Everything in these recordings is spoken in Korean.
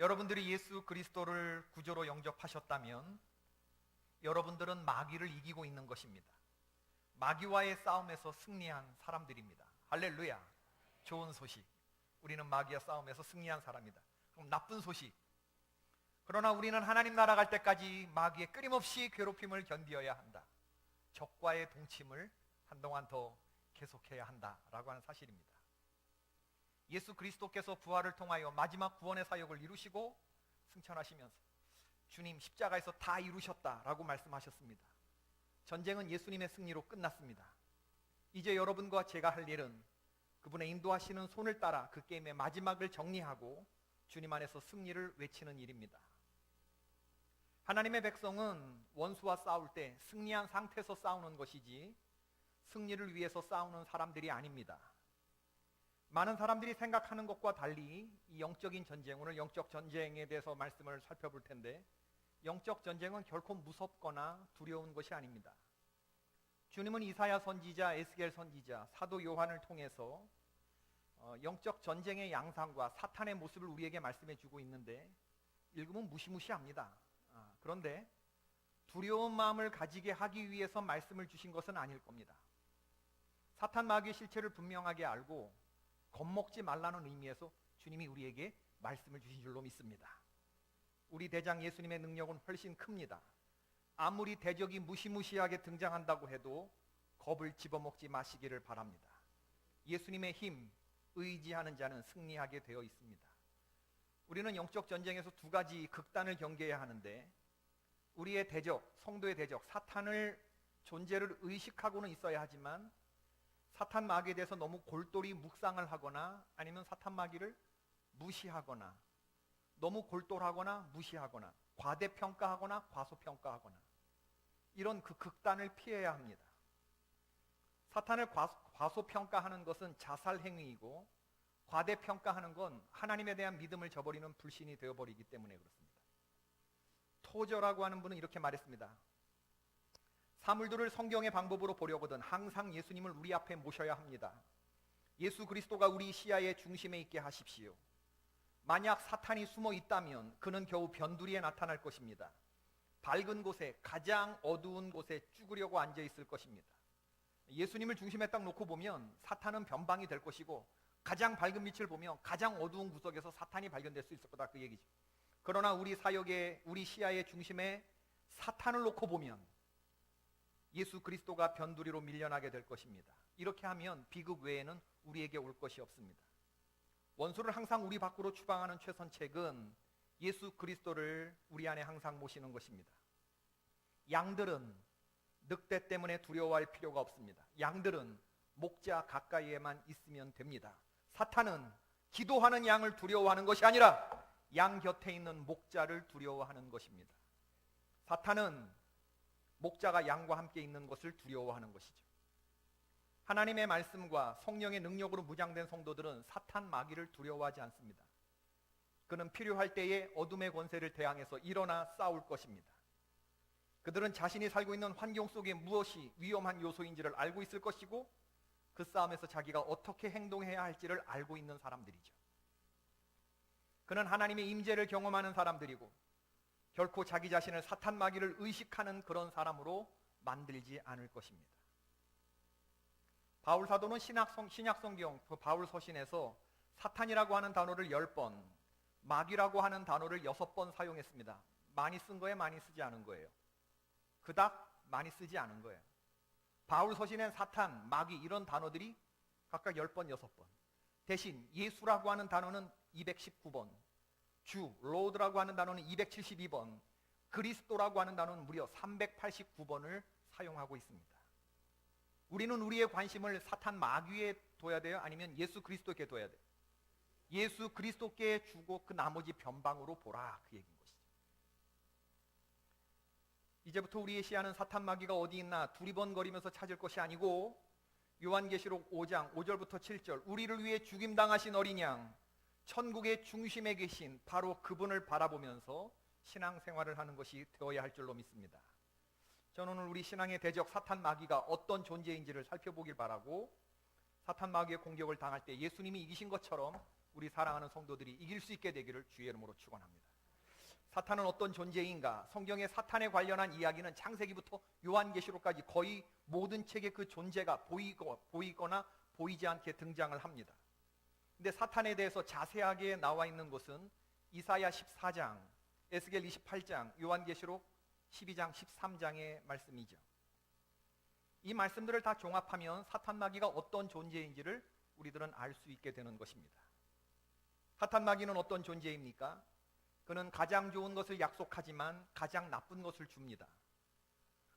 여러분들이 예수 그리스도를 구주로 영접하셨다면 여러분들은 마귀를 이기고 있는 것입니다. 마귀와의 싸움에서 승리한 사람들입니다. 할렐루야. 좋은 소식. 우리는 마귀와 싸움에서 승리한 사람이다. 그럼 나쁜 소식. 그러나 우리는 하나님 나라 갈 때까지 마귀의 끊임없이 괴롭힘을 견디어야 한다. 적과의 동침을 한동안 더 계속해야 한다라고 하는 사실입니다. 예수 그리스도께서 부활을 통하여 마지막 구원의 사역을 이루시고 승천하시면서 주님 십자가에서 다 이루셨다라고 말씀하셨습니다. 전쟁은 예수님의 승리로 끝났습니다. 이제 여러분과 제가 할 일은 그분의 인도하시는 손을 따라 그 게임의 마지막을 정리하고 주님 안에서 승리를 외치는 일입니다. 하나님의 백성은 원수와 싸울 때 승리한 상태에서 싸우는 것이지 승리를 위해서 싸우는 사람들이 아닙니다. 많은 사람들이 생각하는 것과 달리 이 영적인 전쟁, 오늘 영적 전쟁에 대해서 말씀을 살펴볼 텐데 영적 전쟁은 결코 무섭거나 두려운 것이 아닙니다. 주님은 이사야 선지자, 에스겔 선지자, 사도 요한을 통해서 영적 전쟁의 양상과 사탄의 모습을 우리에게 말씀해 주고 있는데 읽으면 무시무시합니다. 그런데 두려운 마음을 가지게 하기 위해서 말씀을 주신 것은 아닐 겁니다. 사탄 마귀의 실체를 분명하게 알고 겁먹지 말라는 의미에서 주님이 우리에게 말씀을 주신 줄로 믿습니다. 우리 대장 예수님의 능력은 훨씬 큽니다. 아무리 대적이 무시무시하게 등장한다고 해도 겁을 집어먹지 마시기를 바랍니다. 예수님의 힘, 의지하는 자는 승리하게 되어 있습니다. 우리는 영적 전쟁에서 두 가지 극단을 경계해야 하는데 우리의 대적, 성도의 대적, 사탄을 존재를 의식하고는 있어야 하지만 사탄 마귀에 대해서 너무 골똘히 묵상을 하거나 아니면 사탄 마귀를 무시하거나 너무 골똘하거나 무시하거나 과대평가하거나 과소평가하거나 이런 그 극단을 피해야 합니다. 사탄을 과소평가하는 것은 자살행위이고 과대평가하는 건 하나님에 대한 믿음을 저버리는 불신이 되어버리기 때문에 그렇습니다. 토저라고 하는 분은 이렇게 말했습니다. 사물들을 성경의 방법으로 보려거든 항상 예수님을 우리 앞에 모셔야 합니다. 예수 그리스도가 우리 시야의 중심에 있게 하십시오. 만약 사탄이 숨어 있다면 그는 겨우 변두리에 나타날 것입니다. 밝은 곳에 가장 어두운 곳에 쭈그려고 앉아 있을 것입니다. 예수님을 중심에 딱 놓고 보면 사탄은 변방이 될 것이고 가장 밝은 빛을 보면 가장 어두운 구석에서 사탄이 발견될 수 있을 거다 그 얘기죠. 그러나 우리 사역의 우리 시야의 중심에 사탄을 놓고 보면 예수 그리스도가 변두리로 밀려나게 될 것입니다. 이렇게 하면 비극 외에는 우리에게 올 것이 없습니다. 원수를 항상 우리 밖으로 추방하는 최선책은 예수 그리스도를 우리 안에 항상 모시는 것입니다. 양들은 늑대 때문에 두려워할 필요가 없습니다. 양들은 목자 가까이에만 있으면 됩니다. 사탄은 기도하는 양을 두려워하는 것이 아니라 양 곁에 있는 목자를 두려워하는 것입니다. 사탄은 목자가 양과 함께 있는 것을 두려워하는 것이죠. 하나님의 말씀과 성령의 능력으로 무장된 성도들은 사탄 마귀를 두려워하지 않습니다. 그는 필요할 때에 어둠의 권세를 대항해서 일어나 싸울 것입니다. 그들은 자신이 살고 있는 환경 속에 무엇이 위험한 요소인지를 알고 있을 것이고 그 싸움에서 자기가 어떻게 행동해야 할지를 알고 있는 사람들이죠. 그는 하나님의 임재를 경험하는 사람들이고 결코 자기 자신을 사탄 마귀를 의식하는 그런 사람으로 만들지 않을 것입니다. 바울 사도는 신약성경 바울 서신에서 사탄이라고 하는 단어를 10번, 마귀라고 하는 단어를 6번 사용했습니다. 많이 쓴 거에 많이 쓰지 않은 거예요. 그닥 많이 쓰지 않은 거예요. 바울 서신엔 사탄, 마귀 이런 단어들이 각각 10번, 6번. 대신 예수라고 하는 단어는 219번, 주, 로드라고 하는 단어는 272번, 그리스도라고 하는 단어는 무려 389번을 사용하고 있습니다. 우리는 우리의 관심을 사탄 마귀에 둬야 돼요? 아니면 예수 그리스도께 둬야 돼요? 예수 그리스도께 주고 그 나머지 변방으로 보라 그 얘기인 것이죠. 이제부터 우리의 시야는 사탄 마귀가 어디 있나 두리번거리면서 찾을 것이 아니고 요한계시록 5장 5절부터 7절 우리를 위해 죽임당하신 어린 양 천국의 중심에 계신 바로 그분을 바라보면서 신앙생활을 하는 것이 되어야 할 줄로 믿습니다. 저는 오늘 우리 신앙의 대적 사탄 마귀가 어떤 존재인지를 살펴보길 바라고 사탄 마귀의 공격을 당할 때 예수님이 이기신 것처럼 우리 사랑하는 성도들이 이길 수 있게 되기를 주의 이름으로 축원합니다. 사탄은 어떤 존재인가? 성경의 사탄에 관련한 이야기는 창세기부터 요한계시록까지 거의 모든 책에 그 존재가 보이거나 보이지 않게 등장을 합니다. 근데 사탄에 대해서 자세하게 나와 있는 것은 이사야 14장, 에스겔 28장, 요한계시록 12장, 13장의 말씀이죠. 이 말씀들을 다 종합하면 사탄 마귀가 어떤 존재인지를 우리들은 알 수 있게 되는 것입니다. 사탄 마귀는 어떤 존재입니까? 그는 가장 좋은 것을 약속하지만 가장 나쁜 것을 줍니다.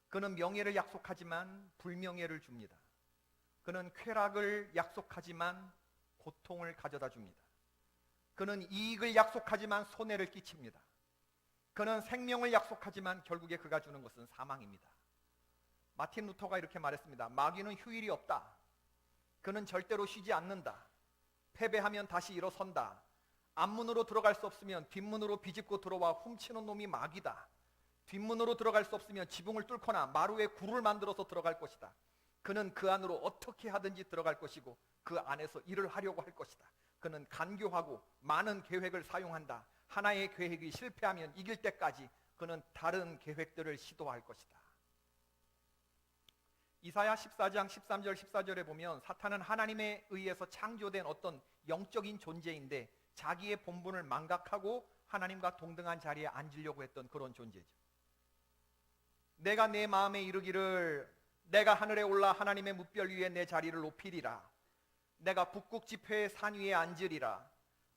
그는 명예를 약속하지만 불명예를 줍니다. 그는 쾌락을 약속하지만 고통을 가져다 줍니다. 그는 이익을 약속하지만 손해를 끼칩니다. 그는 생명을 약속하지만 결국에 그가 주는 것은 사망입니다. 마틴 루터가 이렇게 말했습니다. 마귀는 휴일이 없다. 그는 절대로 쉬지 않는다. 패배하면 다시 일어선다. 앞문으로 들어갈 수 없으면 뒷문으로 비집고 들어와 훔치는 놈이 마귀다. 뒷문으로 들어갈 수 없으면 지붕을 뚫거나 마루에 굴을 만들어서 들어갈 것이다. 그는 그 안으로 어떻게 하든지 들어갈 것이고 그 안에서 일을 하려고 할 것이다. 그는 간교하고 많은 계획을 사용한다. 하나의 계획이 실패하면 이길 때까지 그는 다른 계획들을 시도할 것이다. 이사야 14장 13절 14절에 보면 사탄은 하나님에 의해서 창조된 어떤 영적인 존재인데 자기의 본분을 망각하고 하나님과 동등한 자리에 앉으려고 했던 그런 존재죠. 내가 내 마음에 이르기를 내가 하늘에 올라 하나님의 뭇별 위에 내 자리를 높이리라. 내가 북극 지폐의 산 위에 앉으리라.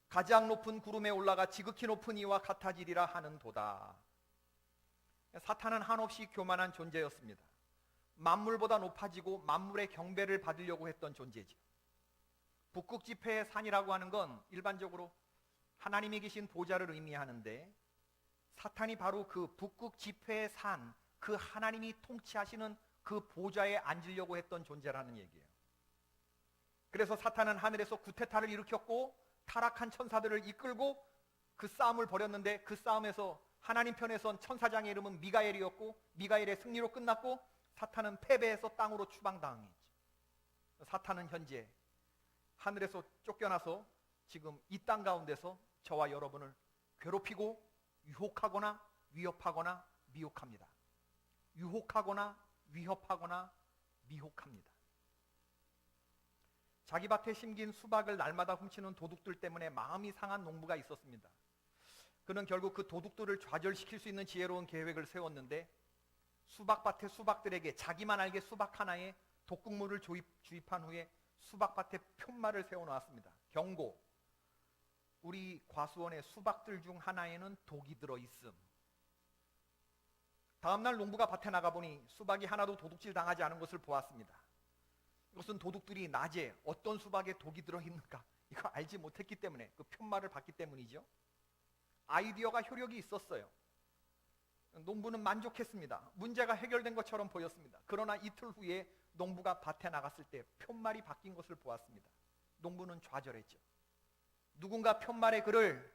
가장 높은 구름에 올라가 지극히 높은 이와 같아지리라 하는도다. 사탄은 한없이 교만한 존재였습니다. 만물보다 높아지고 만물의 경배를 받으려고 했던 존재죠. 북극 지폐의 산이라고 하는 건 일반적으로 하나님이 계신 보좌를 의미하는데 사탄이 바로 그 북극 지폐의 산, 그 하나님이 통치하시는 그 보좌에 앉으려고 했던 존재라는 얘기예요. 그래서 사탄은 하늘에서 구테타를 일으켰고 타락한 천사들을 이끌고 그 싸움을 벌였는데 그 싸움에서 하나님 편에 선 천사장의 이름은 미가엘이었고 미가엘의 승리로 끝났고 사탄은 패배해서 땅으로 추방당했죠. 사탄은 현재 하늘에서 쫓겨나서 지금 이 땅 가운데서 저와 여러분을 괴롭히고 유혹하거나 위협하거나 미혹합니다. 유혹하거나 위협하거나 미혹합니다. 자기 밭에 심긴 수박을 날마다 훔치는 도둑들 때문에 마음이 상한 농부가 있었습니다. 그는 결국 그 도둑들을 좌절시킬 수 있는 지혜로운 계획을 세웠는데 수박밭의 수박들에게 자기만 알게 수박 하나에 독극물을 주입한 후에 수박밭에 편말을 세워놓았습니다. 경고, 우리 과수원의 수박들 중 하나에는 독이 들어있음. 다음날 농부가 밭에 나가보니 수박이 하나도 도둑질 당하지 않은 것을 보았습니다. 이것은 도둑들이 낮에 어떤 수박에 독이 들어있는가 이거 알지 못했기 때문에 그 편말을 받기 때문이죠. 아이디어가 효력이 있었어요. 농부는 만족했습니다. 문제가 해결된 것처럼 보였습니다. 그러나 이틀 후에 농부가 밭에 나갔을 때 편말이 바뀐 것을 보았습니다. 농부는 좌절했죠. 누군가 편말에 글을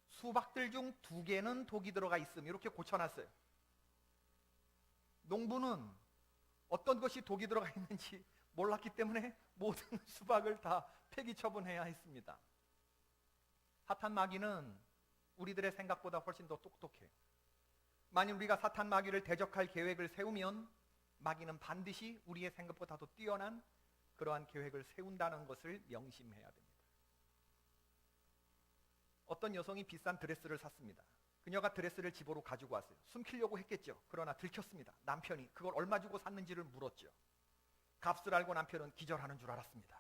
수박들 중 2개는 독이 들어가 있음 이렇게 고쳐놨어요. 농부는 어떤 것이 독이 들어가 있는지 몰랐기 때문에 모든 수박을 다 폐기 처분해야 했습니다. 사탄 마귀는 우리들의 생각보다 훨씬 더 똑똑해요. 만일 우리가 사탄 마귀를 대적할 계획을 세우면 마귀는 반드시 우리의 생각보다도 뛰어난 그러한 계획을 세운다는 것을 명심해야 됩니다. 어떤 여성이 비싼 드레스를 샀습니다. 그녀가 드레스를 집으로 가지고 왔어요. 숨기려고 했겠죠. 그러나 들켰습니다. 남편이 그걸 얼마 주고 샀는지를 물었죠. 값을 알고 남편은 기절하는 줄 알았습니다.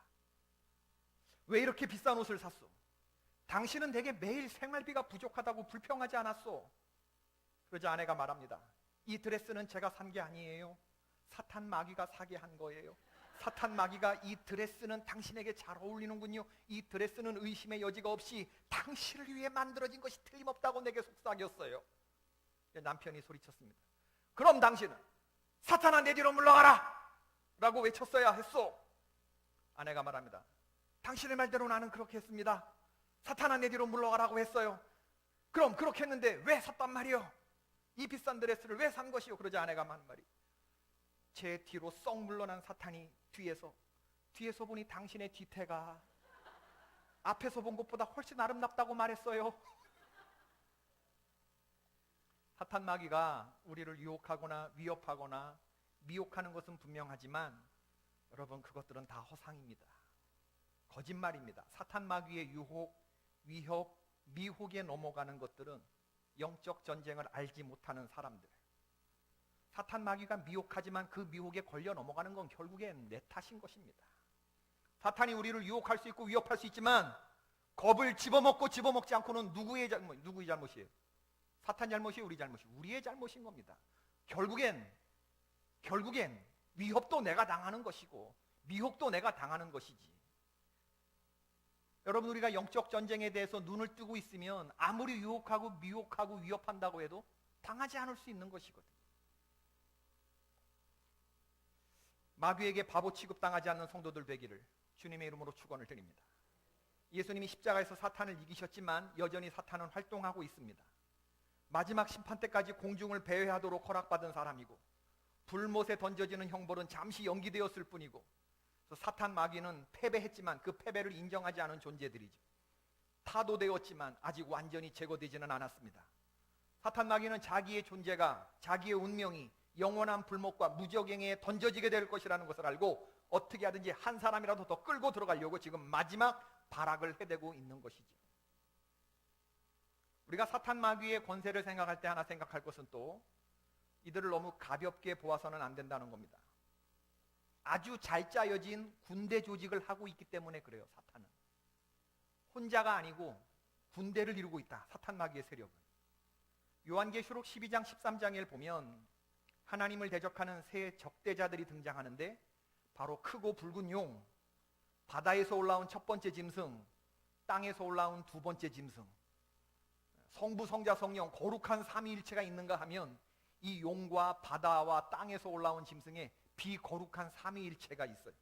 왜 이렇게 비싼 옷을 샀소? 당신은 되게 매일 생활비가 부족하다고 불평하지 않았소? 그러자 아내가 말합니다. 이 드레스는 제가 산 게 아니에요. 사탄 마귀가 사게 한 거예요. 사탄 마귀가 이 드레스는 당신에게 잘 어울리는군요. 이 드레스는 의심의 여지가 없이 당신을 위해 만들어진 것이 틀림없다고 내게 속삭였어요. 남편이 소리쳤습니다. 그럼 당신은 사탄아 내 뒤로 물러가라! 라고 외쳤어야 했소. 아내가 말합니다. 당신의 말대로 나는 그렇게 했습니다. 사탄아 내 뒤로 물러가라고 했어요. 그럼 그렇게 했는데 왜 샀단 말이요? 이 비싼 드레스를 왜 산 것이요? 그러자 아내가 하는 말이 제 뒤로 썩 물러난 사탄이 뒤에서 보니 당신의 뒤태가 앞에서 본 것보다 훨씬 아름답다고 말했어요. 사탄 마귀가 우리를 유혹하거나 위협하거나 미혹하는 것은 분명하지만 여러분, 그것들은 다 허상입니다. 거짓말입니다. 사탄 마귀의 유혹, 위협, 미혹에 넘어가는 것들은 영적 전쟁을 알지 못하는 사람들. 사탄 마귀가 미혹하지만 그 미혹에 걸려 넘어가는 건 결국엔 내 탓인 것입니다. 사탄이 우리를 유혹할 수 있고 위협할 수 있지만 겁을 집어먹고 집어먹지 않고는 누구의 잘못이에요? 사탄 잘못이에요? 우리 잘못이에요? 우리의 잘못인 겁니다. 결국엔 위협도 내가 당하는 것이고 미혹도 내가 당하는 것이지. 여러분, 우리가 영적 전쟁에 대해서 눈을 뜨고 있으면 아무리 유혹하고 미혹하고 위협한다고 해도 당하지 않을 수 있는 것이거든요. 마귀에게 바보 취급당하지 않는 성도들 되기를 주님의 이름으로 축원을 드립니다. 예수님이 십자가에서 사탄을 이기셨지만 여전히 사탄은 활동하고 있습니다. 마지막 심판 때까지 공중을 배회하도록 허락받은 사람이고 불못에 던져지는 형벌은 잠시 연기되었을 뿐이고, 사탄 마귀는 패배했지만 그 패배를 인정하지 않은 존재들이죠. 타도되었지만 아직 완전히 제거되지는 않았습니다. 사탄 마귀는 자기의 존재가, 자기의 운명이 영원한 불못과 무저갱에 던져지게 될 것이라는 것을 알고 어떻게 하든지 한 사람이라도 더 끌고 들어가려고 지금 마지막 발악을 해대고 있는 것이죠. 우리가 사탄 마귀의 권세를 생각할 때 하나 생각할 것은 또 이들을 너무 가볍게 보아서는 안 된다는 겁니다. 아주 잘 짜여진 군대 조직을 하고 있기 때문에 그래요. 사탄은 혼자가 아니고 군대를 이루고 있다. 사탄 마귀의 세력은. 요한계시록 12장 13장에 보면 하나님을 대적하는 새 적대자들이 등장하는데 바로 크고 붉은 용, 바다에서 올라온 첫 번째 짐승, 땅에서 올라온 두 번째 짐승, 성부, 성자, 성령 거룩한 삼위일체가 있는가 하면 이 용과 바다와 땅에서 올라온 짐승에 비거룩한 삼위일체가 있어요.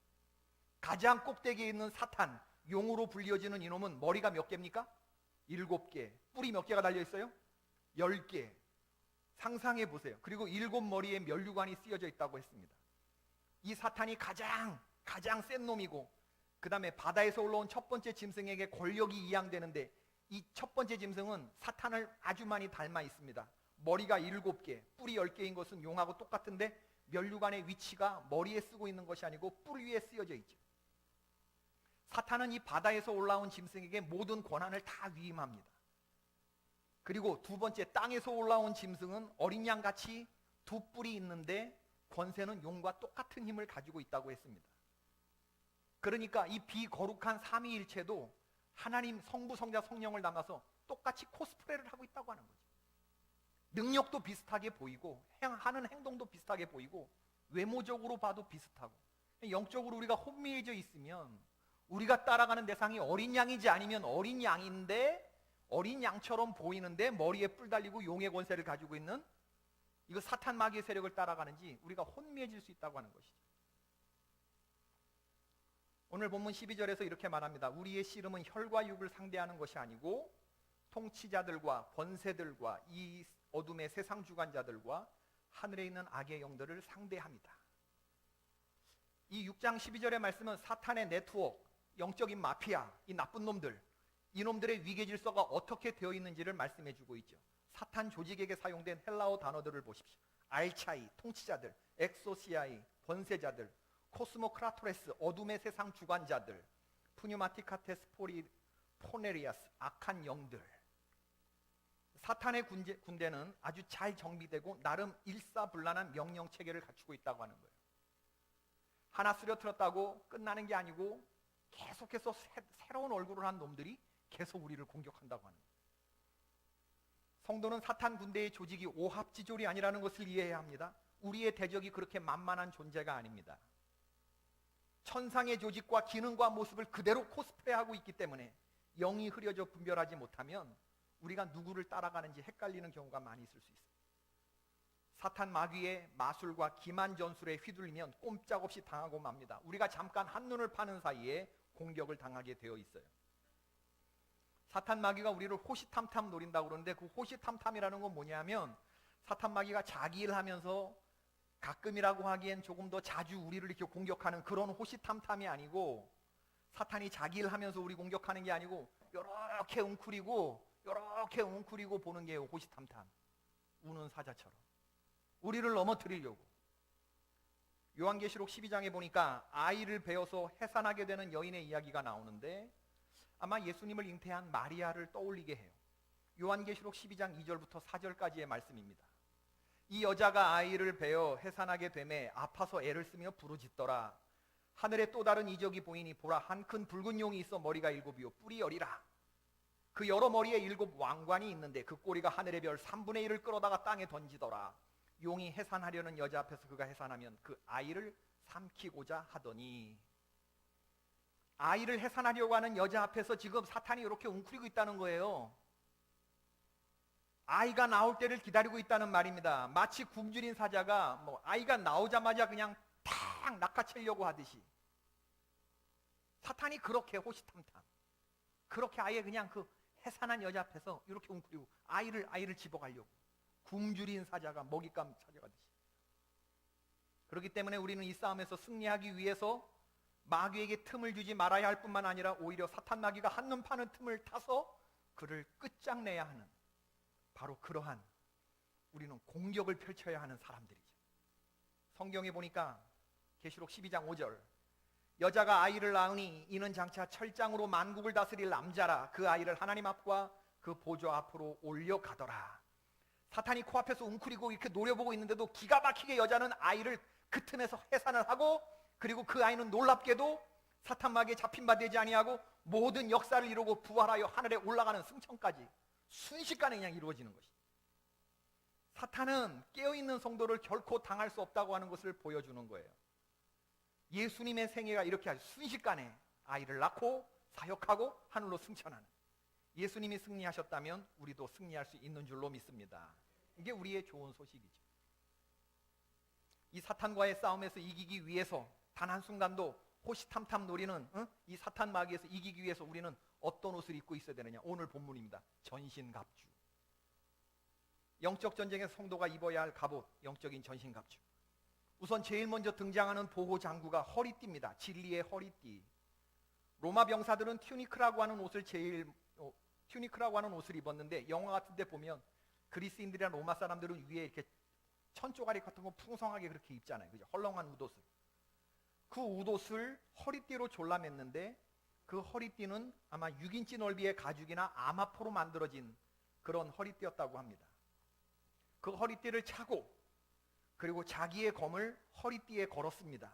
가장 꼭대기에 있는 사탄, 용으로 불리어지는 이놈은 머리가 몇 개입니까? 7개. 뿔이 몇 개가 달려 있어요? 10개. 상상해 보세요. 그리고 7머리에 면류관이 쓰여져 있다고 했습니다. 이 사탄이 가장 센 놈이고, 그 다음에 바다에서 올라온 첫 번째 짐승에게 권력이 이양되는데, 이 첫 번째 짐승은 사탄을 아주 많이 닮아 있습니다. 머리가 7개, 뿔이 10개인 것은 용하고 똑같은데 면류관의 위치가 머리에 쓰고 있는 것이 아니고 뿔 위에 쓰여져 있죠. 사탄은 이 바다에서 올라온 짐승에게 모든 권한을 다 위임합니다. 그리고 두 번째, 땅에서 올라온 짐승은 어린 양같이 두 뿔이 있는데 권세는 용과 똑같은 힘을 가지고 있다고 했습니다. 그러니까 이 비거룩한 삼위일체도 하나님 성부, 성자, 성령을 담아서 똑같이 코스프레를 하고 있다고 하는 거죠. 능력도 비슷하게 보이고 하는 행동도 비슷하게 보이고 외모적으로 봐도 비슷하고, 영적으로 우리가 혼미해져 있으면 우리가 따라가는 대상이 어린 양이지 아니면 어린 양인데 어린 양처럼 보이는데 머리에 뿔 달리고 용의 권세를 가지고 있는 이거 사탄 마귀의 세력을 따라가는지 우리가 혼미해질 수 있다고 하는 것이죠. 오늘 본문 12절에서 이렇게 말합니다. 우리의 씨름은 혈과 육을 상대하는 것이 아니고 통치자들과 권세들과 이 어둠의 세상 주관자들과 하늘에 있는 악의 영들을 상대합니다. 이 6장 12절의 말씀은 사탄의 네트워크, 영적인 마피아, 이 나쁜 놈들, 이놈들의 위계 질서가 어떻게 되어 있는지를 말씀해 주고 있죠. 사탄 조직에게 사용된 헬라어 단어들을 보십시오. 알차이, 통치자들, 엑소시아이, 권세자들, 코스모크라토레스, 어둠의 세상 주관자들, 푸뉴마티카테스 포네리아스, 악한 영들. 사탄의 군대는 아주 잘 정비되고 나름 일사불란한 명령 체계를 갖추고 있다고 하는 거예요. 하나 쓰러뜨렸다고 끝나는 게 아니고 계속해서 새로운 얼굴을 한 놈들이 계속 우리를 공격한다고 하는 거예요. 성도는 사탄 군대의 조직이 오합지졸이 아니라는 것을 이해해야 합니다. 우리의 대적이 그렇게 만만한 존재가 아닙니다. 천상의 조직과 기능과 모습을 그대로 코스프레하고 있기 때문에 영이 흐려져 분별하지 못하면 우리가 누구를 따라가는지 헷갈리는 경우가 많이 있을 수 있습니다. 사탄 마귀의 마술과 기만 전술에 휘둘리면 꼼짝없이 당하고 맙니다. 우리가 잠깐 한눈을 파는 사이에 공격을 당하게 되어 있어요. 사탄 마귀가 우리를 호시탐탐 노린다고 그러는데 그 호시탐탐이라는 건 뭐냐면 사탄 마귀가 자기 일 하면서 가끔이라고 하기엔 조금 더 자주 우리를 이렇게 공격하는 그런 호시탐탐이 아니고 사탄이 자기 일 하면서 우리 공격하는 게 아니고 요렇게 웅크리고 보는 게 호시탐탐 우는 사자처럼 우리를 넘어뜨리려고. 요한계시록 12장에 보니까 아이를 베어서 해산하게 되는 여인의 이야기가 나오는데 아마 예수님을 잉태한 마리아를 떠올리게 해요. 요한계시록 12장 2절부터 4절까지의 말씀입니다. 이 여자가 아이를 베어 해산하게 되매 아파서 애를 쓰며 부르짖더라. 하늘에 또 다른 이적이 보이니 보라, 한 큰 붉은 용이 있어 머리가 7이요 뿔이 10이라. 그 여러 머리에 7 왕관이 있는데 그 꼬리가 하늘의 별 3분의 1을 끌어다가 땅에 던지더라. 용이 해산하려는 여자 앞에서 그가 해산하면 그 아이를 삼키고자 하더니, 아이를 해산하려고 하는 여자 앞에서 지금 사탄이 이렇게 웅크리고 있다는 거예요. 아이가 나올 때를 기다리고 있다는 말입니다. 마치 굶주린 사자가 아이가 나오자마자 그냥 탁 낚아채려고 하듯이 사탄이 그렇게 호시탐탐, 그렇게 아예 그냥 그 해산한 여자 앞에서 이렇게 웅크리고 아이를 집어가려고, 굶주린 사자가 먹잇감 찾아가듯이. 그렇기 때문에 우리는 이 싸움에서 승리하기 위해서 마귀에게 틈을 주지 말아야 할 뿐만 아니라 오히려 사탄 마귀가 한눈 파는 틈을 타서 그를 끝장내야 하는, 바로 그러한 우리는 공격을 펼쳐야 하는 사람들이죠. 성경에 보니까 계시록 12장 5절, 여자가 아이를 낳으니 이는 장차 철장으로 만국을 다스릴 남자라. 그 아이를 하나님 앞과 그 보좌 앞으로 올려가더라. 사탄이 코앞에서 웅크리고 이렇게 노려보고 있는데도 기가 막히게 여자는 아이를 그 틈에서 해산을 하고, 그리고 그 아이는 놀랍게도 사탄 마귀에 잡힌 바 되지 아니하고 모든 역사를 이루고 부활하여 하늘에 올라가는 승천까지 순식간에 그냥 이루어지는 것이. 사탄은 깨어있는 성도를 결코 당할 수 없다고 하는 것을 보여주는 거예요. 예수님의 생애가 이렇게 아주 순식간에 아이를 낳고 사역하고 하늘로 승천하는, 예수님이 승리하셨다면 우리도 승리할 수 있는 줄로 믿습니다. 이게 우리의 좋은 소식이죠. 이 사탄과의 싸움에서 이기기 위해서 단 한순간도 호시탐탐 노리는 이 사탄 마귀에서 이기기 위해서 우리는 어떤 옷을 입고 있어야 되느냐? 오늘 본문입니다. 전신갑주. 영적 전쟁에서 성도가 입어야 할 갑옷, 영적인 전신갑주. 우선 제일 먼저 등장하는 보호 장구가 허리띠입니다. 진리의 허리띠. 로마 병사들은 튜니크라고 하는 옷을 입었는데, 영화 같은 데 보면 그리스인들이나 로마 사람들은 위에 이렇게 천조가리 같은 거 풍성하게 그렇게 입잖아요. 그죠? 헐렁한 웃옷을. 그 웃옷을 허리띠로 졸라맸는데, 그 허리띠는 아마 6인치 넓이의 가죽이나 아마포로 만들어진 그런 허리띠였다고 합니다. 그 허리띠를 차고, 그리고 자기의 검을 허리띠에 걸었습니다.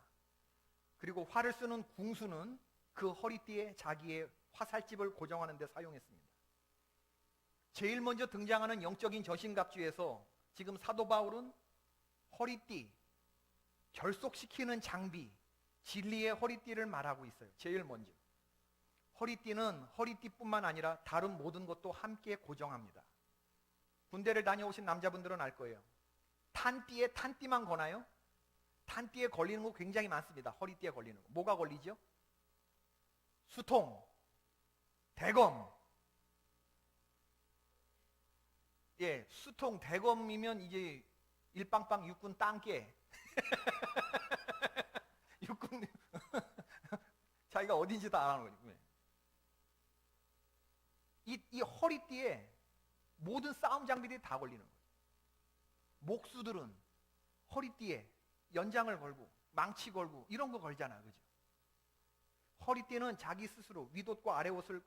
그리고 활을 쓰는 궁수는 그 허리띠에 자기의 화살집을 고정하는 데 사용했습니다. 제일 먼저 등장하는 영적인 전신갑주에서 지금 사도 바울은 허리띠, 결속시키는 장비, 진리의 허리띠를 말하고 있어요. 제일 먼저. 허리띠는 허리띠뿐만 아니라 다른 모든 것도 함께 고정합니다. 군대를 다녀오신 남자분들은 알 거예요. 탄띠에 탄띠만 거나요? 탄띠에 걸리는 거 굉장히 많습니다. 허리띠에 걸리는 거. 뭐가 걸리죠? 수통, 대검. 예, 수통, 대검이면 이제 일빵빵 육군 땅깨. 육군 자기가 어딘지 다 아는 거죠. 이 허리띠에 모든 싸움 장비들이 다 걸리는 거예요. 목수들은 허리띠에 연장을 걸고 망치 걸고 이런 거 걸잖아요. 그죠? 허리띠는 자기 스스로 윗옷과 아래옷을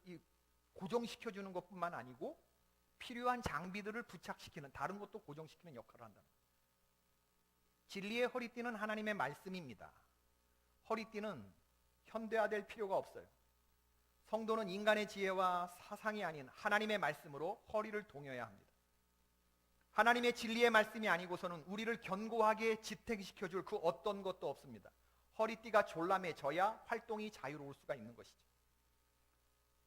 고정시켜주는 것뿐만 아니고 필요한 장비들을 부착시키는, 다른 것도 고정시키는 역할을 한다. 진리의 허리띠는 하나님의 말씀입니다. 허리띠는 현대화될 필요가 없어요. 성도는 인간의 지혜와 사상이 아닌 하나님의 말씀으로 허리를 동여야 합니다. 하나님의 진리의 말씀이 아니고서는 우리를 견고하게 지탱시켜줄 그 어떤 것도 없습니다. 허리띠가 졸라매져야 활동이 자유로울 수가 있는 것이죠.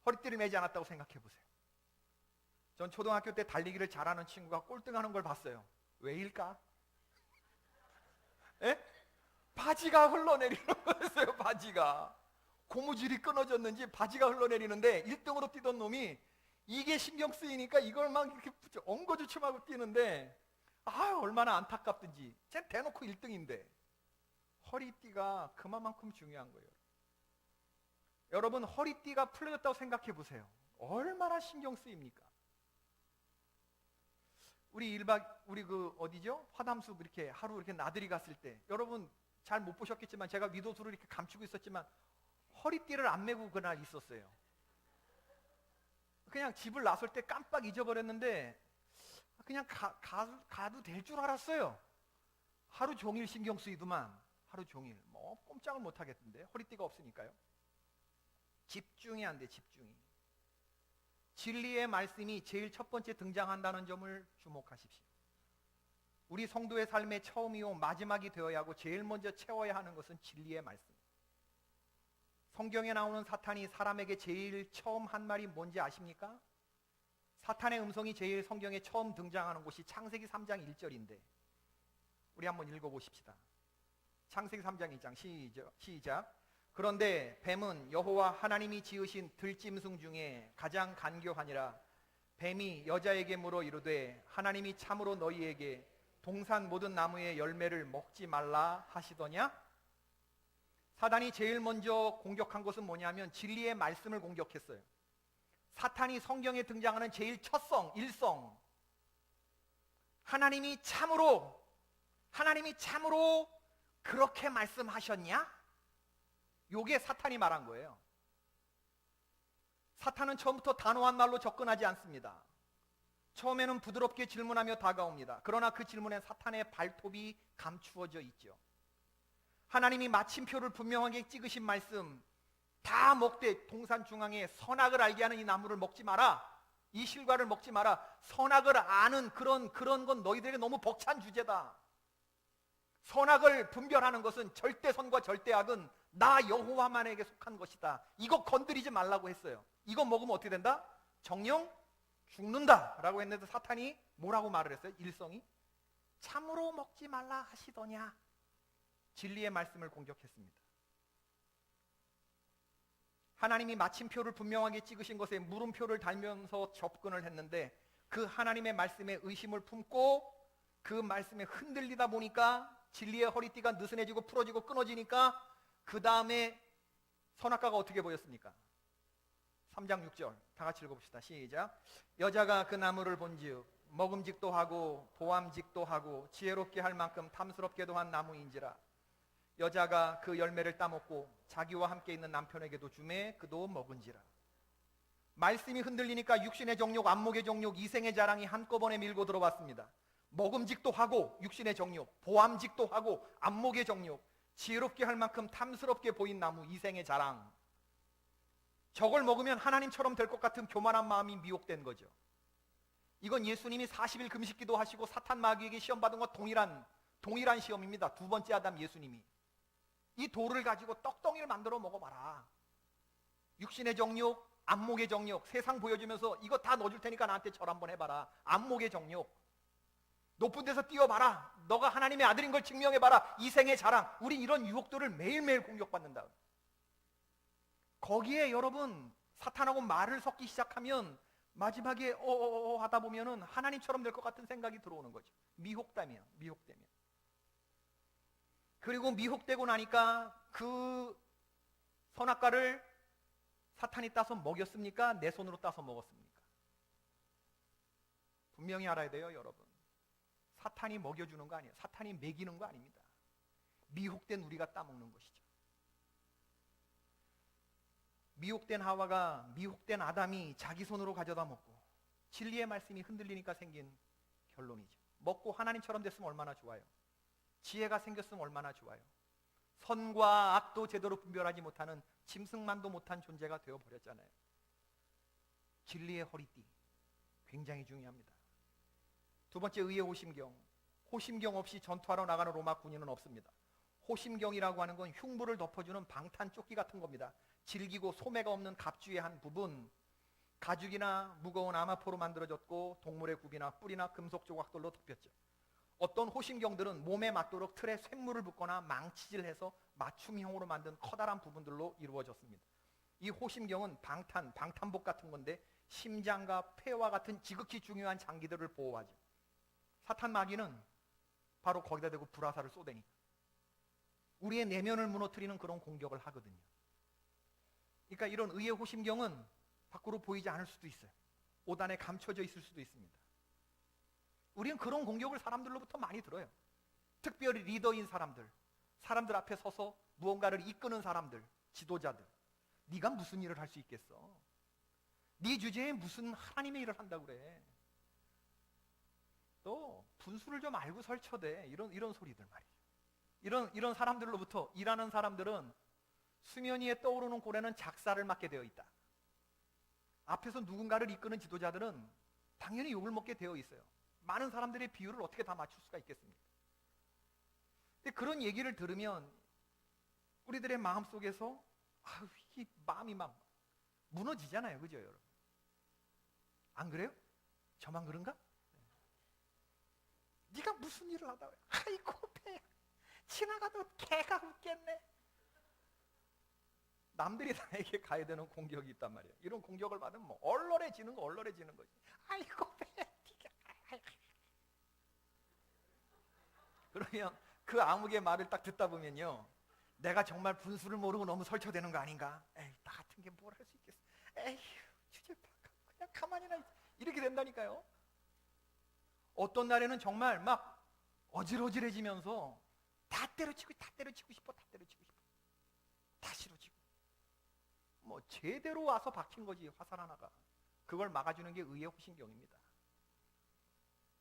허리띠를 매지 않았다고 생각해 보세요. 전 초등학교 때 달리기를 잘하는 친구가 꼴등하는 걸 봤어요. 왜일까? 에? 바지가 흘러내리는 거였어요. 바지가 고무줄이 끊어졌는지 바지가 흘러내리는데 1등으로 뛰던 놈이 이게 신경 쓰이니까 이걸 막 이렇게 엉거주춤하고 뛰는데, 얼마나 안타깝든지. 쟤 대놓고 1등인데 허리띠가 그만큼 중요한 거예요. 여러분 허리띠가 풀려졌다고 생각해 보세요. 얼마나 신경 쓰입니까? 우리 그 어디죠? 화담숲 이렇게 하루 이렇게 나들이 갔을 때 여러분 잘 못 보셨겠지만 제가 윗옷으로 이렇게 감추고 있었지만 허리띠를 안 메고 그날 있었어요. 그냥 집을 나설 때 깜빡 잊어버렸는데 그냥 가도 될 줄 알았어요. 하루 종일 신경 쓰이더만 하루 종일 뭐 꼼짝을 못 하겠던데 허리띠가 없으니까요. 집중이 안 돼. 집중이. 진리의 말씀이 제일 첫 번째 등장한다는 점을 주목하십시오. 우리 성도의 삶의 처음이요 마지막이 되어야 하고 제일 먼저 채워야 하는 것은 진리의 말씀. 성경에 나오는 사탄이 사람에게 제일 처음 한 말이 뭔지 아십니까? 사탄의 음성이 제일 성경에 처음 등장하는 곳이 창세기 3장 1절인데 우리 한번 읽어보십시다. 창세기 3장 1장 시작. 그런데 뱀은 여호와 하나님이 지으신 들짐승 중에 가장 간교하니라. 뱀이 여자에게 물어 이르되 하나님이 참으로 너희에게 동산 모든 나무의 열매를 먹지 말라 하시더냐? 사단이 제일 먼저 공격한 것은 뭐냐면 진리의 말씀을 공격했어요. 사탄이 성경에 등장하는 제일 첫성, 일성, 하나님이 참으로 그렇게 말씀하셨냐? 요게 사탄이 말한 거예요. 사탄은 처음부터 단호한 말로 접근하지 않습니다. 처음에는 부드럽게 질문하며 다가옵니다. 그러나 그 질문엔 사탄의 발톱이 감추어져 있죠. 하나님이 마침표를 분명하게 찍으신 말씀, 다 먹되 동산 중앙에 선악을 알게 하는 이 나무를 먹지 마라, 이 실과를 먹지 마라. 선악을 아는 그런 건 너희들에게 너무 벅찬 주제다. 선악을 분별하는 것은 절대선과 절대악은 나 여호와만에게 속한 것이다. 이거 건드리지 말라고 했어요. 이거 먹으면 어떻게 된다? 정령 죽는다 라고 했는데 사탄이 뭐라고 말을 했어요? 일성이 참으로 먹지 말라 하시더냐? 진리의 말씀을 공격했습니다. 하나님이 마침표를 분명하게 찍으신 것에 물음표를 달면서 접근을 했는데 그 하나님의 말씀에 의심을 품고 그 말씀에 흔들리다 보니까 진리의 허리띠가 느슨해지고 풀어지고 끊어지니까 그 다음에 선악과가 어떻게 보였습니까? 3장 6절 다 같이 읽어봅시다. 시작. 여자가 그 나무를 본즉 먹음직도 하고 보암직도 하고 지혜롭게 할 만큼 탐스럽게도 한 나무인지라. 여자가 그 열매를 따먹고 자기와 함께 있는 남편에게도 주매 그도 먹은지라. 말씀이 흔들리니까 육신의 정욕, 안목의 정욕, 이생의 자랑이 한꺼번에 밀고 들어왔습니다. 먹음직도 하고 육신의 정욕, 보암직도 하고 안목의 정욕, 지혜롭게 할 만큼 탐스럽게 보인 나무, 이생의 자랑. 저걸 먹으면 하나님처럼 될 것 같은 교만한 마음이 미혹된 거죠. 이건 예수님이 40일 금식기도 하시고 사탄 마귀에게 시험 받은 것 동일한 시험입니다. 두 번째 아담 예수님이 이 돌을 가지고 떡덩이를 만들어 먹어봐라. 육신의 정욕, 안목의 정욕, 세상 보여주면서 이거 다 넣어줄 테니까 나한테 절 한번 해봐라. 안목의 정욕, 높은 데서 뛰어봐라. 너가 하나님의 아들인 걸 증명해봐라. 이생의 자랑. 우리 이런 유혹들을 매일매일 공격받는다. 거기에 여러분 사탄하고 말을 섞기 시작하면 마지막에 하다 보면은 하나님처럼 될 것 같은 생각이 들어오는 거죠. 미혹되면. 그리고 미혹되고 나니까 그 선악과를 사탄이 따서 먹였습니까? 내 손으로 따서 먹었습니까? 분명히 알아야 돼요, 여러분. 사탄이 먹여주는 거 아니에요. 사탄이 먹이는 거 아닙니다. 미혹된 우리가 따먹는 것이죠. 미혹된 하와가, 미혹된 아담이 자기 손으로 가져다 먹고 진리의 말씀이 흔들리니까 생긴 결론이죠. 먹고 하나님처럼 됐으면 얼마나 좋아요. 지혜가 생겼으면 얼마나 좋아요. 선과 악도 제대로 분별하지 못하는 짐승만도 못한 존재가 되어버렸잖아요. 진리의 허리띠 굉장히 중요합니다. 두 번째, 의의 호심경. 호심경 없이 전투하러 나가는 로마 군인은 없습니다. 호심경이라고 하는 건 흉부를 덮어주는 방탄 조끼 같은 겁니다. 질기고 소매가 없는 갑주의 한 부분, 가죽이나 무거운 아마포로 만들어졌고 동물의 굽이나 뿔이나 금속 조각들로 덮였죠. 어떤 호심경들은 몸에 맞도록 틀에 쇳물을 붓거나 망치질해서 맞춤형으로 만든 커다란 부분들로 이루어졌습니다. 이 호심경은 방탄복 같은 건데 심장과 폐와 같은 지극히 중요한 장기들을 보호하죠. 사탄 마귀는 바로 거기다 대고 불화살을 쏘대니까 우리의 내면을 무너뜨리는 그런 공격을 하거든요. 그러니까 이런 의의 호심경은 밖으로 보이지 않을 수도 있어요. 옷 안에 감춰져 있을 수도 있습니다. 우리는 그런 공격을 사람들로부터 많이 들어요. 특별히 리더인 사람들, 사람들 앞에 서서 무언가를 이끄는 사람들, 지도자들. 네가 무슨 일을 할 수 있겠어? 네 주제에 무슨 하나님의 일을 한다고 그래? 또 분수를 좀 알고 설쳐대. 이런 소리들 말이에요. 이런 사람들로부터 일하는 사람들은 수면 위에 떠오르는 고래는 작사를 맡게 되어 있다. 앞에서 누군가를 이끄는 지도자들은 당연히 욕을 먹게 되어 있어요. 많은 사람들의 비율을 어떻게 다 맞출 수가 있겠습니까? 근데 그런 얘기를 들으면 우리들의 마음속에서 이 마음이 막 무너지잖아요. 그죠, 여러분? 안 그래요? 저만 그런가? 네가 무슨 일을 하다 왜? 아이고 배야, 지나가도 개가 웃겠네. 남들이 나에게 가야 되는 공격이 있단 말이에요. 이런 공격을 받으면 뭐 얼얼해지는 거지. 아이고 배야, 그러면 그 암흑의 말을 딱 듣다 보면요, 내가 정말 분수를 모르고 너무 설쳐대는 거 아닌가? 에이, 나 같은 게 뭘 할 수 있겠어? 에휴, 주제 그냥 가만히나 이렇게 된다니까요. 어떤 날에는 정말 막 어질어질해지면서 다 때려치고 싶어. 다 싫어지고. 뭐 제대로 와서 박힌 거지, 화살 하나가. 그걸 막아주는 게 의의 호신경입니다.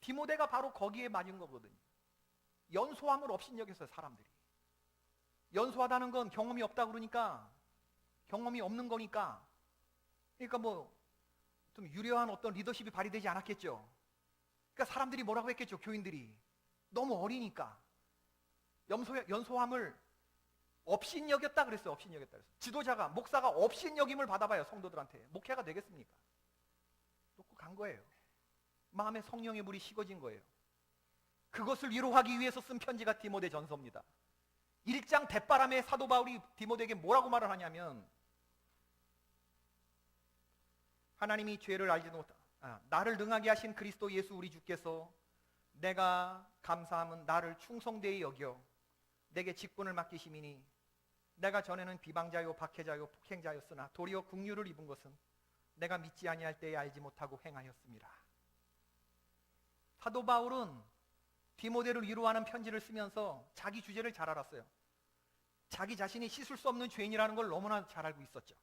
디모데가 바로 거기에 맞은 거거든요. 연소함을 업신여겼어요, 사람들이. 연소하다는 건 경험이 없다 그러니까, 경험이 없는 거니까, 그러니까 뭐 좀 유려한 어떤 리더십이 발휘되지 않았겠죠. 그러니까 사람들이 뭐라고 했겠죠, 교인들이. 너무 어리니까. 연소함을 업신여겼다 그랬어요. 업신여겼다 그랬어요. 지도자가, 목사가 업신여김을 받아봐요, 성도들한테. 목회가 되겠습니까? 놓고 간 거예요. 마음에 성령의 물이 식어진 거예요. 그것을 위로하기 위해서 쓴 편지가 디모데 전서입니다. 1장 대바람에 사도 바울이 디모데에게 뭐라고 말을 하냐면, 하나님이 죄를 알지도 못하 나를 능하게 하신 그리스도 예수 우리 주께서 내가 감사함은 나를 충성되이 여겨 내게 직분을 맡기심이니 내가 전에는 비방자요 박해자요 폭행자였으나 도리어 긍휼을 입은 것은 내가 믿지 아니할 때에 알지 못하고 행하였습니다. 사도 바울은 디모데를 위로하는 편지를 쓰면서 자기 주제를 잘 알았어요. 자기 자신이 씻을 수 없는 죄인이라는 걸 너무나 잘 알고 있었죠.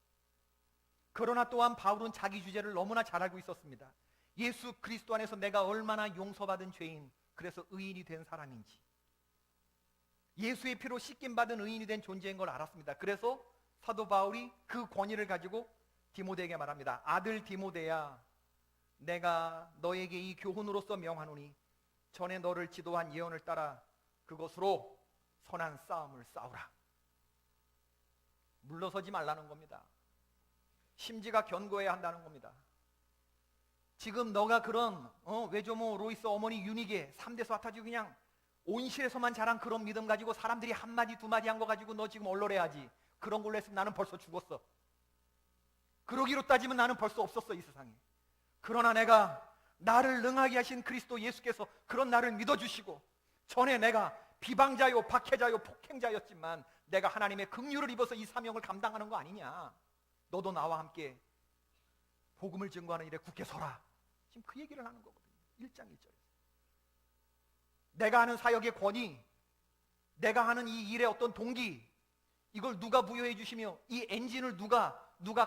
그러나 또한 바울은 자기 주제를 너무나 잘 알고 있었습니다. 예수 그리스도 안에서 내가 얼마나 용서받은 죄인, 그래서 의인이 된 사람인지, 예수의 피로 씻김받은 의인이 된 존재인 걸 알았습니다. 그래서 사도 바울이 그 권위를 가지고 디모데에게 말합니다. 아들 디모데야, 내가 너에게 이 교훈으로서 명하노니 전에 너를 지도한 예언을 따라 그것으로 선한 싸움을 싸우라. 물러서지 말라는 겁니다. 심지가 견고해야 한다는 겁니다. 지금 너가 그런 외조모 로이스 어머니 유니게 3대 스와타지 그냥 온실에서만 자란 그런 믿음 가지고 사람들이 한마디 두마디 한 거 가지고 너 지금 얼얼해야지. 그런 걸로 했으면 나는 벌써 죽었어. 그러기로 따지면 나는 벌써 없었어, 이 세상에. 그러나 내가 나를 능하게 하신 그리스도 예수께서 그런 나를 믿어주시고, 전에 내가 비방자요 박해자요 폭행자였지만 내가 하나님의 긍휼을 입어서 이 사명을 감당하는 거 아니냐. 너도 나와 함께 복음을 증거하는 일에 굳게 서라. 지금 그 얘기를 하는 거거든요. 1장 1절에서. 내가 하는 사역의 권위, 내가 하는 이 일의 어떤 동기, 이걸 누가 부여해 주시며 이 엔진을 누가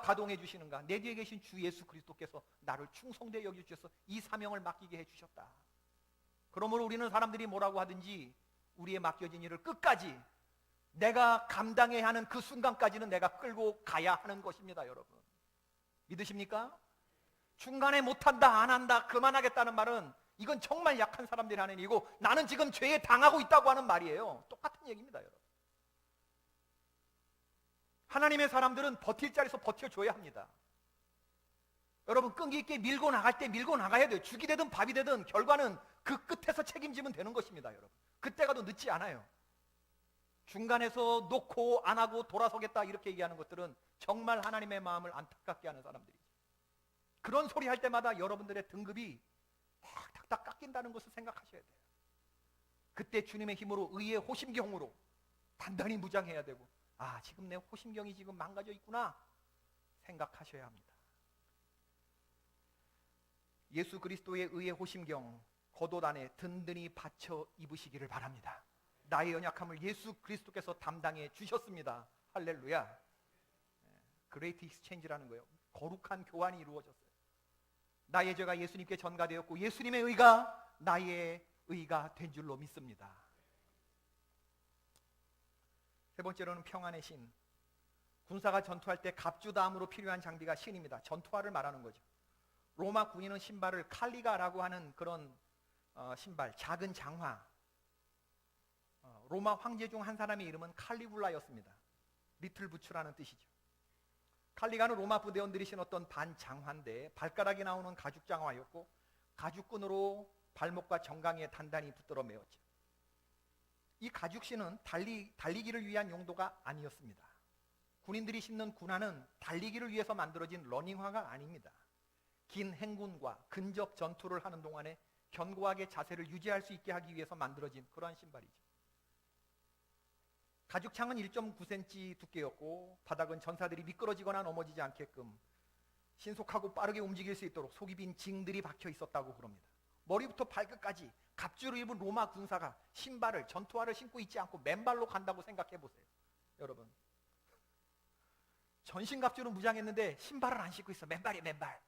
가동해 주시는가? 내 뒤에 계신 주 예수 그리스도께서 나를 충성되게 여겨주셔서 이 사명을 맡기게 해주셨다. 그러므로 우리는 사람들이 뭐라고 하든지 우리의 맡겨진 일을 끝까지 내가 감당해야 하는 그 순간까지는 내가 끌고 가야 하는 것입니다, 여러분. 믿으십니까? 중간에 못한다, 안 한다, 그만하겠다는 말은 이건 정말 약한 사람들이 하는 일이고 나는 지금 죄에 당하고 있다고 하는 말이에요. 똑같은 얘기입니다, 여러분. 하나님의 사람들은 버틸 자리에서 버텨줘야 합니다. 여러분, 끈기 있게 밀고 나갈 때 밀고 나가야 돼요. 죽이 되든 밥이 되든 결과는 그 끝에서 책임지면 되는 것입니다, 여러분. 그때가 더 늦지 않아요. 중간에서 놓고 안 하고 돌아서겠다 이렇게 얘기하는 것들은 정말 하나님의 마음을 안타깝게 하는 사람들이죠. 그런 소리 할 때마다 여러분들의 등급이 탁탁 깎인다는 것을 생각하셔야 돼요. 그때 주님의 힘으로 의의 호심경으로 단단히 무장해야 되고, 아, 지금 내 호심경이 지금 망가져 있구나. 생각하셔야 합니다. 예수 그리스도의 의의 호심경 겉옷 안에 든든히 받쳐 입으시기를 바랍니다. 나의 연약함을 예수 그리스도께서 담당해 주셨습니다. 할렐루야. 그레이트 익스체인지라는 거예요. 거룩한 교환이 이루어졌어요. 나의 죄가 예수님께 전가되었고 예수님의 의가 나의 의가 된 줄로 믿습니다. 세 번째로는 평안의 신. 군사가 전투할 때 갑주다함으로 필요한 장비가 신입니다. 전투화를 말하는 거죠. 로마 군인은 신발을 칼리가라고 하는 그런 신발, 작은 장화. 로마 황제 중 한 사람의 이름은 칼리굴라였습니다. 리틀 부츠라는 뜻이죠. 칼리가는 로마 부대원들이 신었던 반장화인데 발가락이 나오는 가죽 장화였고 가죽끈으로 발목과 정강이에 단단히 붙들어 매었죠. 이 가죽신은 달리기를 위한 용도가 아니었습니다. 군인들이 신는 군화는 달리기를 위해서 만들어진 러닝화가 아닙니다. 긴 행군과 근접 전투를 하는 동안에 견고하게 자세를 유지할 수 있게 하기 위해서 만들어진 그러한 신발이죠. 가죽창은 1.9cm 두께였고 바닥은 전사들이 미끄러지거나 넘어지지 않게끔 신속하고 빠르게 움직일 수 있도록 속이 빈 징들이 박혀 있었다고 그럽니다. 머리부터 발끝까지 갑주를 입은 로마 군사가 신발을, 전투화를 신고 있지 않고 맨발로 간다고 생각해 보세요. 여러분, 전신갑주는 무장했는데 신발을 안 신고 있어. 맨발이야, 맨발.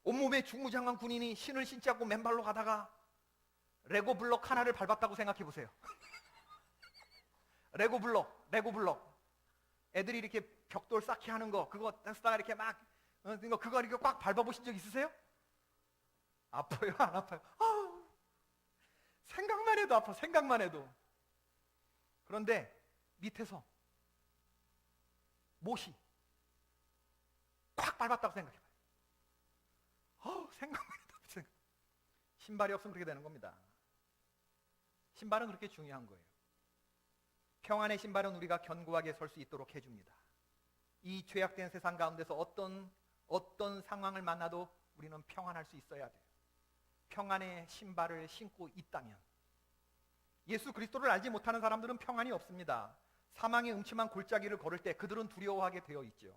온몸에 중무장한 군인이 신을 신지 않고 맨발로 가다가 레고 블럭 하나를 밟았다고 생각해 보세요. 레고 블럭. 애들이 이렇게 벽돌 쌓기 하는 거, 그거 쓰다가 이렇게 막 그거 이렇게 꽉 밟아보신 적 있으세요? 아파요? 안 아파요? 생각만 해도 아파. 생각만 해도. 그런데 밑에서 못이 꽉 밟았다고 생각해봐요. 생각만 해도 신발이 없으면 그렇게 되는 겁니다. 신발은 그렇게 중요한 거예요. 평안의 신발은 우리가 견고하게 설 수 있도록 해줍니다. 이 죄악된 세상 가운데서 어떤 상황을 만나도 우리는 평안할 수 있어야 돼요. 평안의 신발을 신고 있다면. 예수 그리스도를 알지 못하는 사람들은 평안이 없습니다. 사망의 음침한 골짜기를 걸을 때 그들은 두려워하게 되어 있죠.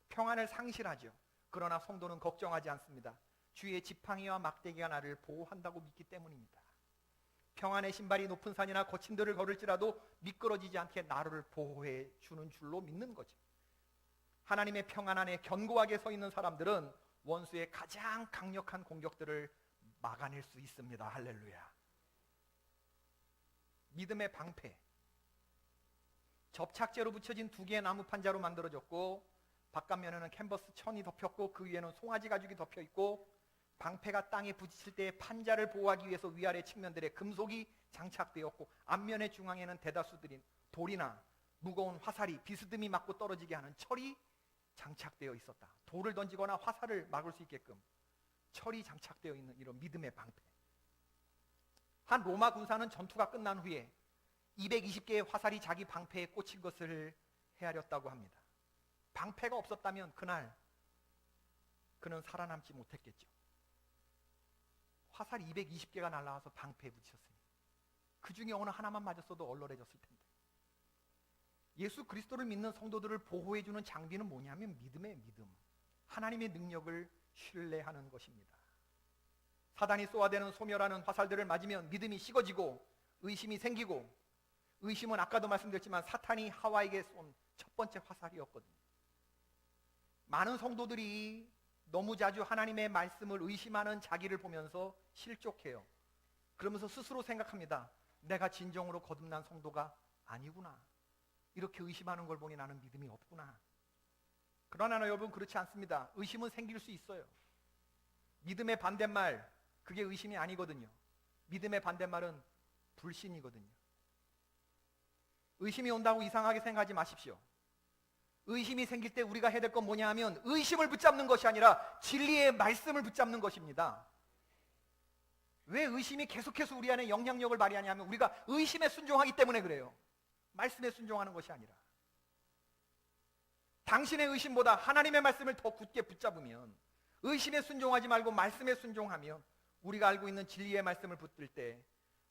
평안을 상실하죠. 그러나 성도는 걱정하지 않습니다. 주의 지팡이와 막대기가 나를 보호한다고 믿기 때문입니다. 평안의 신발이 높은 산이나 거친 들을 걸을지라도 미끄러지지 않게 나를 보호해 주는 줄로 믿는 거죠. 하나님의 평안 안에 견고하게 서 있는 사람들은 원수의 가장 강력한 공격들을 막아낼 수 있습니다. 할렐루야. 믿음의 방패. 접착제로 붙여진 두 개의 나무 판자로 만들어졌고 바깥면에는 캔버스 천이 덮였고 그 위에는 송아지 가죽이 덮여있고 방패가 땅에 부딪힐 때 판자를 보호하기 위해서 위아래 측면들에 금속이 장착되었고 앞면의 중앙에는 대다수들인 돌이나 무거운 화살이 비스듬히 맞고 떨어지게 하는 철이 장착되어 있었다. 돌을 던지거나 화살을 막을 수 있게끔 철이 장착되어 있는 이런 믿음의 방패. 한 로마 군사는 전투가 끝난 후에 220개의 화살이 자기 방패에 꽂힌 것을 헤아렸다고 합니다. 방패가 없었다면 그날 그는 살아남지 못했겠죠. 화살이 220개가 날아와서 방패에 부딪혔으니 그 중에 어느 하나만 맞았어도 얼얼해졌을 텐데. 예수 그리스도를 믿는 성도들을 보호해주는 장비는 뭐냐면 믿음의 믿음, 하나님의 능력을 신뢰하는 것입니다. 사단이 쏘아대는 소멸하는 화살들을 맞으면 믿음이 식어지고 의심이 생기고, 의심은 아까도 말씀드렸지만 사탄이 하와에게 쏜 첫 번째 화살이었거든요. 많은 성도들이 너무 자주 하나님의 말씀을 의심하는 자기를 보면서 실족해요. 그러면서 스스로 생각합니다. 내가 진정으로 거듭난 성도가 아니구나. 이렇게 의심하는 걸 보니 나는 믿음이 없구나. 그러나 여러분, 그렇지 않습니다. 의심은 생길 수 있어요. 믿음의 반대말, 그게 의심이 아니거든요. 믿음의 반대말은 불신이거든요. 의심이 온다고 이상하게 생각하지 마십시오. 의심이 생길 때 우리가 해야 될 건 뭐냐 하면 의심을 붙잡는 것이 아니라 진리의 말씀을 붙잡는 것입니다. 왜 의심이 계속해서 우리 안에 영향력을 발휘하냐면 우리가 의심에 순종하기 때문에 그래요. 말씀에 순종하는 것이 아니라. 당신의 의심보다 하나님의 말씀을 더 굳게 붙잡으면, 의심에 순종하지 말고 말씀에 순종하면 우리가 알고 있는 진리의 말씀을 붙들 때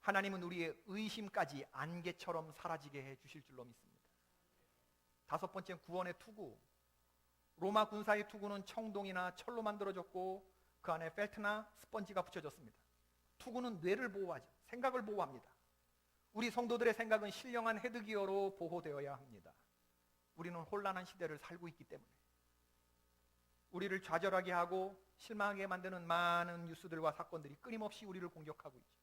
하나님은 우리의 의심까지 안개처럼 사라지게 해 주실 줄로 믿습니다. 다섯 번째는 구원의 투구. 로마 군사의 투구는 청동이나 철로 만들어졌고 그 안에 펠트나 스펀지가 붙여졌습니다. 투구는 뇌를 보호하죠. 생각을 보호합니다. 우리 성도들의 생각은 신령한 헤드기어로 보호되어야 합니다. 우리는 혼란한 시대를 살고 있기 때문에 우리를 좌절하게 하고 실망하게 만드는 많은 뉴스들과 사건들이 끊임없이 우리를 공격하고 있죠.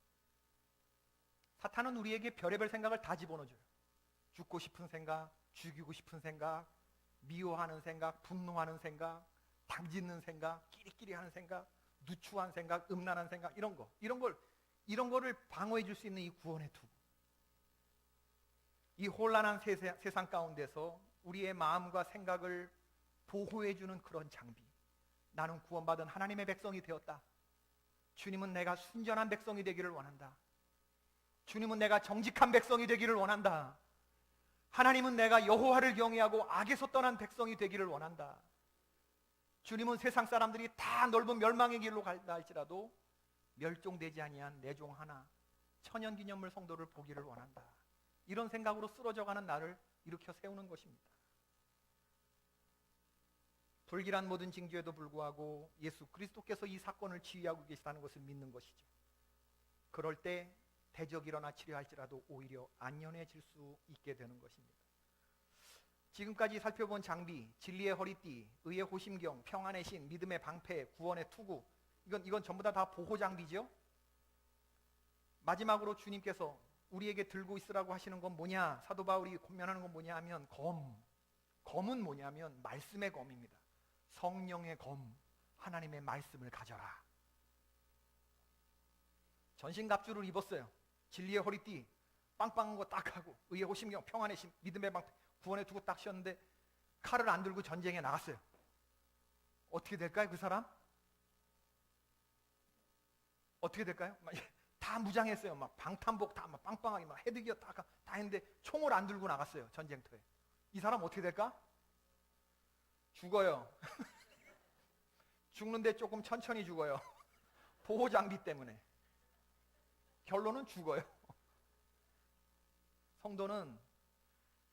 사탄은 우리에게 별의별 생각을 다 집어넣어줘요. 죽고 싶은 생각, 죽이고 싶은 생각, 미워하는 생각, 분노하는 생각, 당짓는 생각, 끼리끼리 하는 생각, 누추한 생각, 음란한 생각, 이런 거를 방어해 줄 수 있는 이 구원의 투구. 이 혼란한 세상 가운데서 우리의 마음과 생각을 보호해 주는 그런 장비. 나는 구원받은 하나님의 백성이 되었다. 주님은 내가 순전한 백성이 되기를 원한다. 주님은 내가 정직한 백성이 되기를 원한다. 하나님은 내가 여호와를 경외하고 악에서 떠난 백성이 되기를 원한다. 주님은 세상 사람들이 다 넓은 멸망의 길로 갈다 할지라도 멸종되지 아니한 내 종 하나, 천연기념물 성도를 보기를 원한다. 이런 생각으로 쓰러져가는 나를 일으켜 세우는 것입니다. 불길한 모든 징조에도 불구하고 예수 그리스도께서 이 사건을 지휘하고 계시다는 것을 믿는 것이죠. 그럴 때 대적이 일어나 치료할지라도 오히려 안연해질 수 있게 되는 것입니다. 지금까지 살펴본 장비, 진리의 허리띠, 의의 호심경, 평안의 신, 믿음의 방패, 구원의 투구, 이건 전부 다 보호 장비죠. 마지막으로 주님께서 우리에게 들고 있으라고 하시는 건 뭐냐, 사도 바울이 권면하는 건 뭐냐 하면 검은 뭐냐면 말씀의 검입니다. 성령의 검, 하나님의 말씀을 가져라. 전신갑주를 입었어요. 진리의 허리띠 빵빵한 거 딱 하고, 의의 호심경, 평안의 신, 믿음의 방패, 구원의 투구 딱 씌웠는데 칼을 안 들고 전쟁에 나갔어요. 어떻게 될까요? 그 사람? 어떻게 될까요? 다 무장했어요. 막 방탄복 다 막 빵빵하게 막 헤드기어 다 했는데 총을 안 들고 나갔어요. 전쟁터에. 이 사람 어떻게 될까? 죽어요. 죽는데 조금 천천히 죽어요. 보호 장비 때문에. 결론은 죽어요. 성도는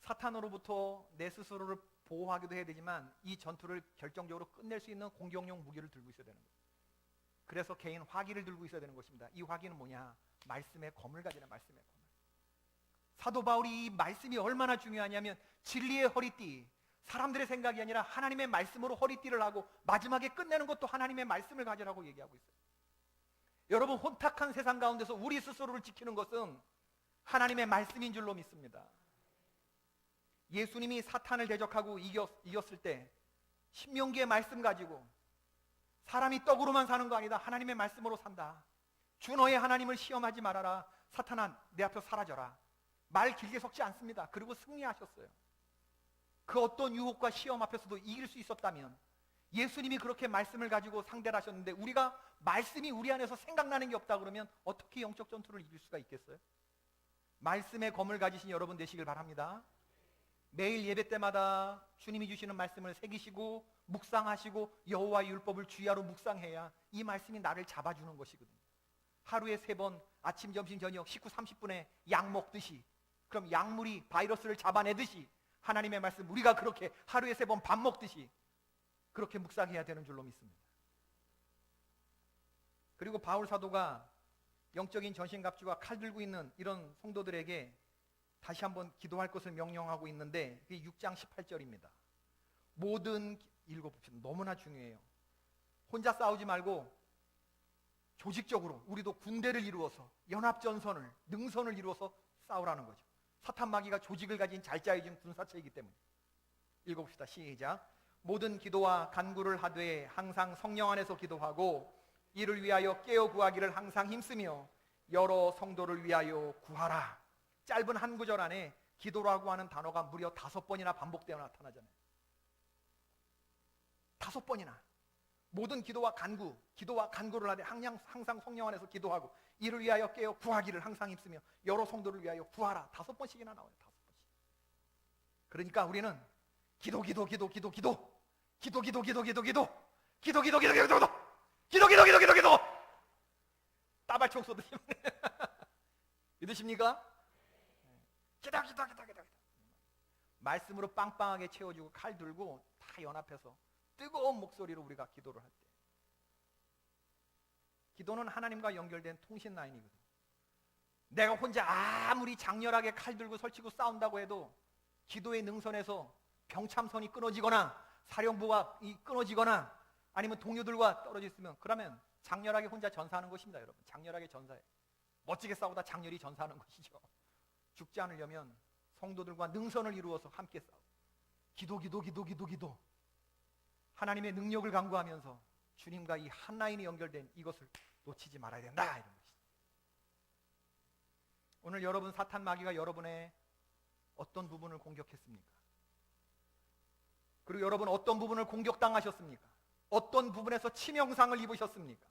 사탄으로부터 내 스스로를 보호하기도 해야 되지만 이 전투를 결정적으로 끝낼 수 있는 공격용 무기를 들고 있어야 되는 거예요. 그래서 개인 화기를 들고 있어야 되는 것입니다. 이 화기는 뭐냐? 말씀의 검을 가지라. 말씀의 검을. 사도 바울이 이 말씀이 얼마나 중요하냐면 진리의 허리띠, 사람들의 생각이 아니라 하나님의 말씀으로 허리띠를 하고 마지막에 끝내는 것도 하나님의 말씀을 가지라고 얘기하고 있어요. 여러분, 혼탁한 세상 가운데서 우리 스스로를 지키는 것은 하나님의 말씀인 줄로 믿습니다. 예수님이 사탄을 대적하고 이겼을 때 신명기의 말씀 가지고 사람이 떡으로만 사는 거 아니다. 하나님의 말씀으로 산다. 주 너의 하나님을 시험하지 말아라. 사탄아, 내 앞에서 사라져라. 말 길게 섞지 않습니다. 그리고 승리하셨어요. 그 어떤 유혹과 시험 앞에서도 이길 수 있었다면, 예수님이 그렇게 말씀을 가지고 상대를 하셨는데 우리가 말씀이 우리 안에서 생각나는 게 없다 그러면 어떻게 영적 전투를 이길 수가 있겠어요? 말씀의 검을 가지신 여러분 되시길 바랍니다. 매일 예배 때마다 주님이 주시는 말씀을 새기시고 묵상하시고 여호와의 율법을 주야로 묵상해야 이 말씀이 나를 잡아주는 것이거든요. 하루에 3번 아침, 점심, 저녁 식후 30분에 약 먹듯이, 그럼 약물이 바이러스를 잡아내듯이 하나님의 말씀 우리가 그렇게 하루에 3번 밥 먹듯이 그렇게 묵상해야 되는 줄로 믿습니다. 그리고 바울 사도가 영적인 전신갑주와 칼 들고 있는 이런 성도들에게 다시 한번 기도할 것을 명령하고 있는데 그게 6장 18절입니다. 모든 읽어봅시다. 너무나 중요해요. 혼자 싸우지 말고 조직적으로 우리도 군대를 이루어서 연합전선을, 능선을 이루어서 싸우라는 거죠. 사탄 마귀가 조직을 가진 잘 짜여진 군사체이기 때문에. 읽어봅시다. 시작. 모든 기도와 간구를 하되 항상 성령 안에서 기도하고 이를 위하여 깨어 구하기를 항상 힘쓰며 여러 성도를 위하여 구하라. 짧은 한 구절 안에 기도라고 하는 단어가 무려 5번이나 반복되어 나타나잖아요. 5번이나. 모든 기도와 간구를 하되 항상 성령 안에서 기도하고 이를 위하여 깨어 구하기를 항상 힘쓰며 여러 성도를 위하여 구하라. 5번씩이나 나와요. 5번씩. 그러니까 우리는 기도 따발총 쏘듯이 믿으십니까? 기도 말씀으로 빵빵하게 채워주고 칼 들고 다 연합해서 뜨거운 목소리로 우리가 기도를 할 때, 기도는 하나님과 연결된 통신 라인이거든. 내가 혼자 아무리 장렬하게 칼 들고 설치고 싸운다고 해도 기도의 능선에서 병참선이 끊어지거나 사령부가 끊어지거나 아니면 동료들과 떨어져 있으면, 그러면 장렬하게 혼자 전사하는 것입니다. 여러분, 장렬하게 전사해. 멋지게 싸우다 장렬히 전사하는 것이죠. 죽지 않으려면 성도들과 능선을 이루어서 함께 싸워. 기도. 하나님의 능력을 간구하면서 주님과 이 한 라인이 연결된 이것을 놓치지 말아야 된다, 이런 것이죠. 오늘 여러분, 사탄 마귀가 여러분의 어떤 부분을 공격했습니까? 그리고 여러분 어떤 부분을 공격당하셨습니까? 어떤 부분에서 치명상을 입으셨습니까?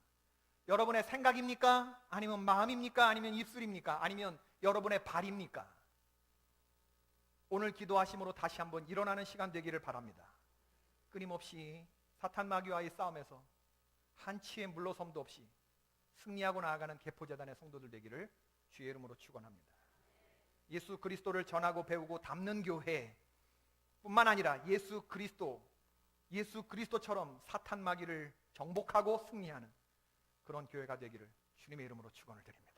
여러분의 생각입니까? 아니면 마음입니까? 아니면 입술입니까? 아니면 여러분의 발입니까? 오늘 기도하심으로 다시 한번 일어나는 시간 되기를 바랍니다. 끊임없이 사탄 마귀와의 싸움에서 한치의 물러섬도 없이 승리하고 나아가는 개포재단의 성도들 되기를 주의 이름으로 축원합니다. 예수 그리스도를 전하고 배우고 담는 교회 뿐만 아니라 예수 그리스도처럼 사탄 마귀를 정복하고 승리하는 그런 교회가 되기를 주님의 이름으로 축원을 드립니다.